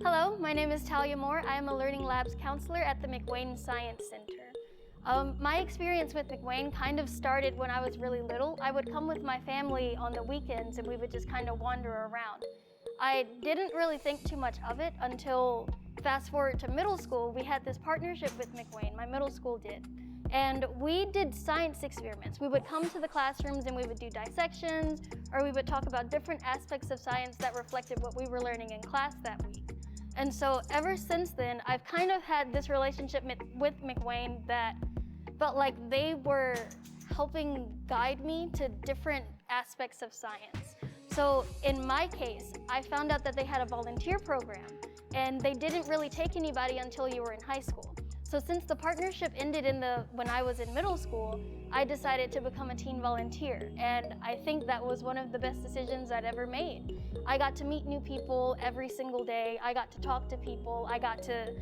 Hello, my name is Talia Moore. I am a Learning Labs counselor at the McWane Science Center. My experience with McWane kind of started when I was really little. I would come with my family on the weekends and we would just kind of wander around. I didn't really think too much of it until fast forward to middle school. We had this partnership with McWane, my middle school did. And we did science experiments. We would come to the classrooms and we would do dissections, or we would talk about different aspects of science that reflected what we were learning in class that week. And so ever since then, I've kind of had this relationship with McWane that felt like they were helping guide me to different aspects of science. So in my case, I found out that they had a volunteer program, and they didn't really take anybody until you were in high school. So since the partnership ended when I was in middle school, I decided to become a teen volunteer, and I think that was one of the best decisions I'd ever made. I got to meet new people every single day. I got to talk to people. I got to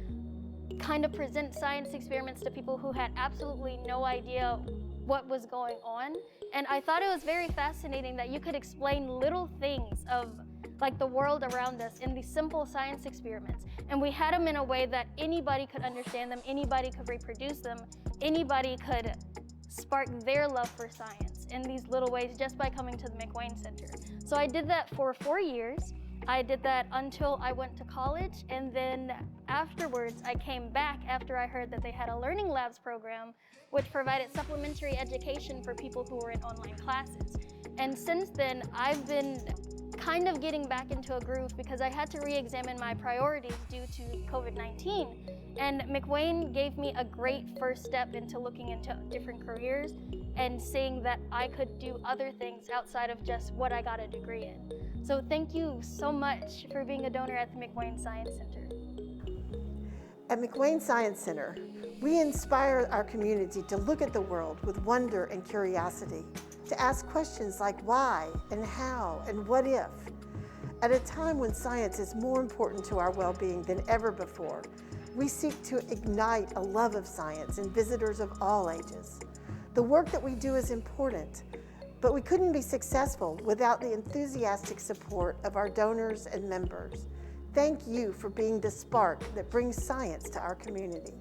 kind of present science experiments to people who had absolutely no idea what was going on. And I thought it was very fascinating that you could explain little things of like the world around us in these simple science experiments. And we had them in a way that anybody could understand them, anybody could reproduce them, anybody could spark their love for science in these little ways just by coming to the McWane Center. So I did that for 4 years. I did that until I went to college, and then afterwards I came back after I heard that they had a Learning Labs program which provided supplementary education for people who were in online classes. And since then I've been kind of getting back into a groove because I had to re-examine my priorities due to COVID-19. And McWane gave me a great first step into looking into different careers and seeing that I could do other things outside of just what I got a degree in. So thank you so much for being a donor at the McWane Science Center. At McWane Science Center, we inspire our community to look at the world with wonder and curiosity, to ask questions like why and how and what if. At a time when science is more important to our well-being than ever before, we seek to ignite a love of science in visitors of all ages. The work that we do is important, but we couldn't be successful without the enthusiastic support of our donors and members. Thank you for being the spark that brings science to our community.